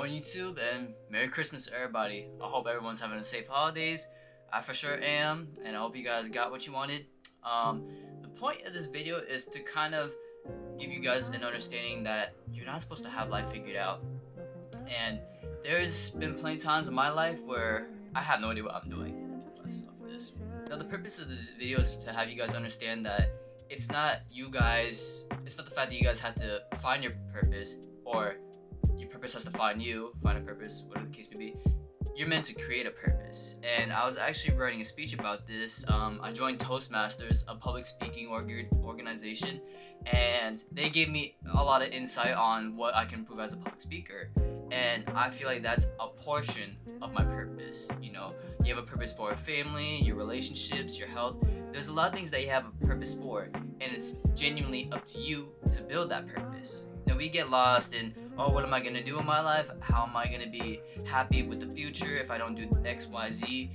morning, YouTube, and Merry Christmas, everybody. I hope everyone's having a safe holidays. I for sure am, and I hope you guys got what you wanted. The point of this video is to kind of give you guys an understanding that you're not supposed to have life figured out. And there's been plenty of times in my life where I have no idea what I'm doing. Let's stop for this. Now, the purpose of this video is to have you guys understand that it's not the fact that you guys have to find your purpose, or your purpose has to find a purpose, whatever the case may be. You're meant to create a purpose. And I was actually writing a speech about this. I joined Toastmasters, a public speaking organization, and they gave me a lot of insight on what I can improve as a public speaker. And I feel like that's a portion of my purpose. You know, you have a purpose for your family, your relationships, your health. There's a lot of things that you have a purpose for, and it's genuinely up to you to build that purpose. Now, we get lost in, oh, what am I going to do in my life? How am I going to be happy with the future if I don't do X, Y, Z?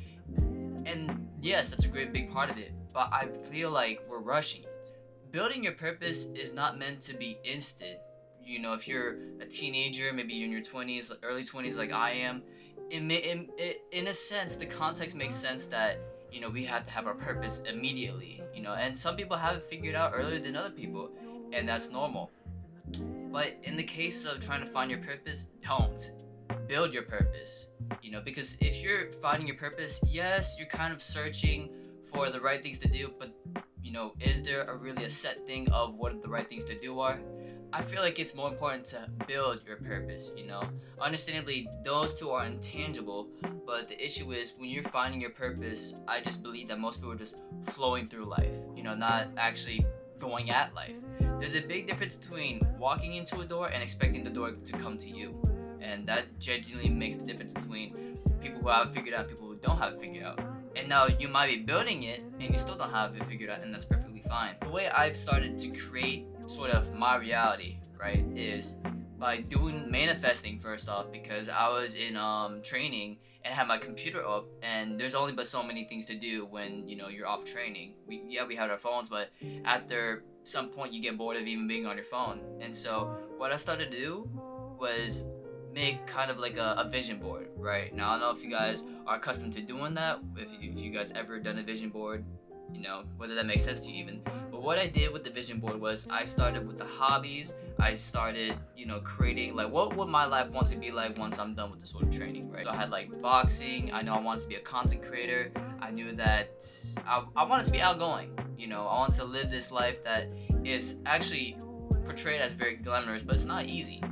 And yes, that's a great big part of it, but I feel like we're rushing it. Building your purpose is not meant to be instant. You know, if you're a teenager, maybe you're in your 20s, early 20s like I am, in a sense, the context makes sense that, you know, we have to have our purpose immediately, you know, and some people have it figured out earlier than other people, and that's normal. But in the case of trying to find your purpose, don't. Build your purpose, you know, because if you're finding your purpose, yes, you're kind of searching for the right things to do, but, you know, is there really a set thing of what the right things to do are? I feel like it's more important to build your purpose, you know. Understandably, those two are intangible, but the issue is when you're finding your purpose, I just believe that most people are just flowing through life, you know, not actually going at life. There's a big difference between walking into a door and expecting the door to come to you. And that genuinely makes the difference between people who have it figured out and people who don't have it figured out. And now you might be building it and you still don't have it figured out, and that's perfectly fine. The way I've started to create sort of my reality, right, is by manifesting first off, because I was in training and had my computer up, and there's only but so many things to do when, you know, you're off training. We had our phones, but after some point you get bored of even being on your phone. And so what I started to do was make kind of like a vision board, right? Now, I don't know if you guys are accustomed to doing that, if you guys ever done a vision board, you know, whether that makes sense to you even. But what I did with the vision board was I started with the hobbies. I started, you know, creating like what would my life want to be like once I'm done with this sort of training, right? So I had like boxing. I know I wanted to be a content creator. I knew that I wanted to be outgoing. You know, I want to live this life that is actually portrayed as very glamorous, but it's not easy.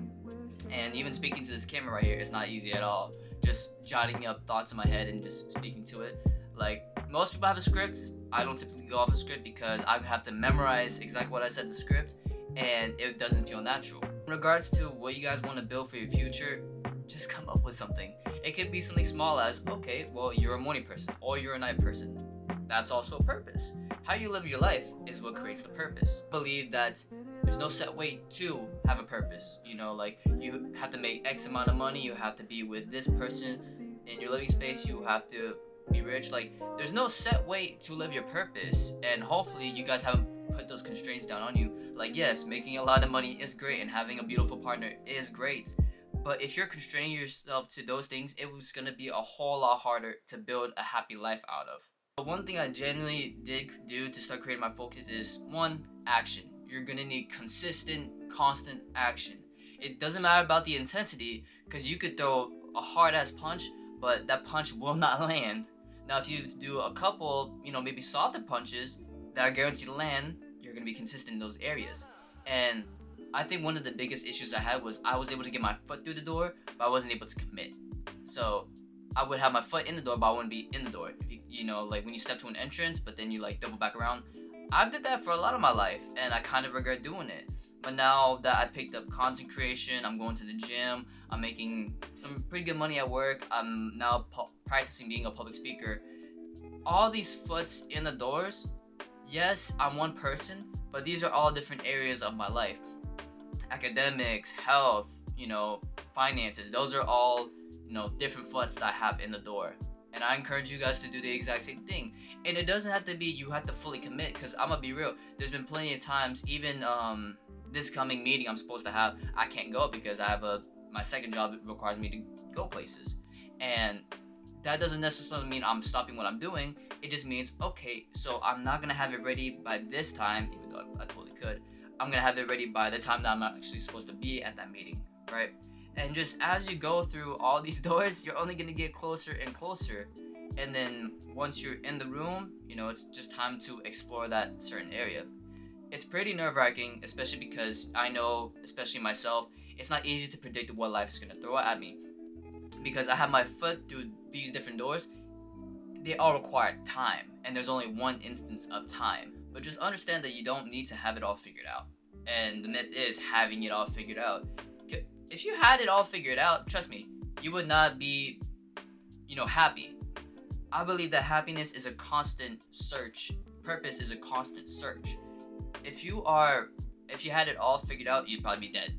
And even speaking to this camera right here, it's not easy at all. Just jotting up thoughts in my head and just speaking to it. Like, most people have a script. I don't typically go off a script because I have to memorize exactly what I said in the script, and it doesn't feel natural. In regards to what you guys want to build for your future, just come up with something. It could be something small as, okay, well, you're a morning person or you're a night person. That's also a purpose. How you live your life is what creates the purpose. I believe that there's no set way to have a purpose. You know, like, you have to make X amount of money, you have to be with this person in your living space, you have to be rich. Like, there's no set way to live your purpose, and hopefully you guys haven't put those constraints down on you. Like, yes, making a lot of money is great and having a beautiful partner is great, but if you're constraining yourself to those things, it was gonna be a whole lot harder to build a happy life out of. But one thing I genuinely did do to start creating my focus is, one, action. You're gonna need consistent, constant action. It doesn't matter about the intensity, because you could throw a hard-ass punch, but that punch will not land. Now, if you do a couple, you know, maybe softer punches that are guaranteed to land, you're going to be consistent in those areas. And I think one of the biggest issues I had was I was able to get my foot through the door, but I wasn't able to commit. So I would have my foot in the door, but I wouldn't be in the door. You know, like when you step to an entrance, but then you like double back around. I did that for a lot of my life, and I kind of regret doing it. But now that I picked up content creation, I'm going to the gym, I'm making some pretty good money at work, I'm now practicing being a public speaker. All these foots in the doors, yes, I'm one person, but these are all different areas of my life. Academics, health, you know, finances, those are all, you know, different foots that I have in the door. And I encourage you guys to do the exact same thing. And it doesn't have to be you have to fully commit, because I'm gonna be real, there's been plenty of times, even this coming meeting I'm supposed to have, I can't go because I have a my second job requires me to go places, and that doesn't necessarily mean I'm stopping what I'm doing. It just means, okay, so I'm not gonna have it ready by this time, even though I totally could. I'm gonna have it ready by the time that I'm actually supposed to be at that meeting, right? And just as you go through all these doors, you're only gonna get closer and closer. And then once you're in the room, it's just time to explore that certain area. It's pretty nerve-wracking, especially because I know, especially myself, it's not easy to predict what life is gonna throw at me. Because I have my foot through these different doors, they all require time, and there's only one instance of time. But just understand that you don't need to have it all figured out. And the myth is having it all figured out. If you had it all figured out, trust me, you would not be, happy. I believe that happiness is a constant search. Purpose is a constant search. If you had it all figured out, you'd probably be dead.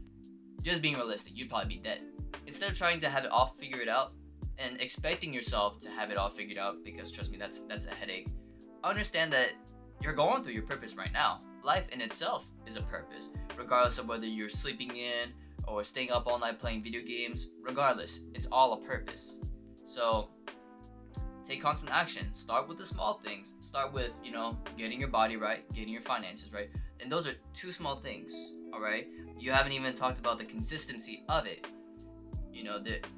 Just being realistic, you'd probably be dead. Instead of trying to have it all figured out and expecting yourself to have it all figured out, because trust me, that's a headache. Understand that you're going through your purpose right now. Life in itself is a purpose, regardless of whether you're sleeping in or staying up all night playing video games. Regardless, it's all a purpose. So take constant action. Start with the small things. Start with, getting your body right, getting your finances right. And those are two small things, all right? You haven't even talked about the consistency of it.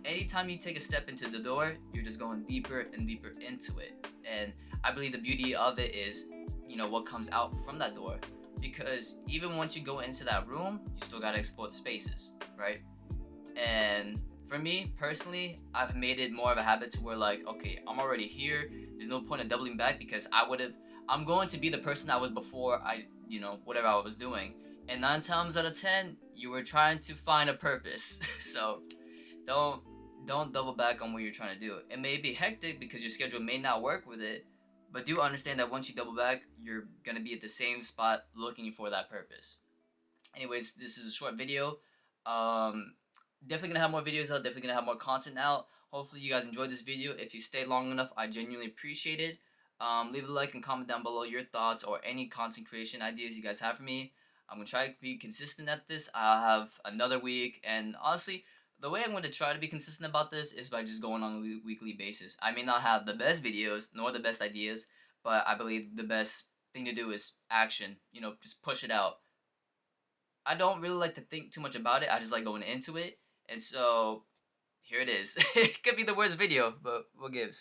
Anytime you take a step into the door, you're just going deeper and deeper into it. And I believe the beauty of it is, what comes out from that door. Because even once you go into that room, you still gotta explore the spaces, right? And for me, personally, I've made it more of a habit to where, like, okay, I'm already here. There's no point in doubling back because I'm going to be the person I was before whatever I was doing. And 9 times out of 10, you were trying to find a purpose. So don't double back on what you're trying to do. It may be hectic because your schedule may not work with it, but do understand that once you double back, you're gonna be at the same spot looking for that purpose. Anyways, this is a short video. Definitely gonna have more videos out, definitely gonna have more content out. Hopefully you guys enjoyed this video. If you stayed long enough, I genuinely appreciate it. Leave a like and comment down below your thoughts or any content creation ideas you guys have for me. I'm gonna try to be consistent at this. I'll have another week, and honestly, the way I'm going to try to be consistent about this is by just going on a weekly basis. I may not have the best videos nor the best ideas, but I believe the best thing to do is action. Just push it out. I don't really like to think too much about it. I just like going into it. And so here it is. It could be the worst video, but what gives?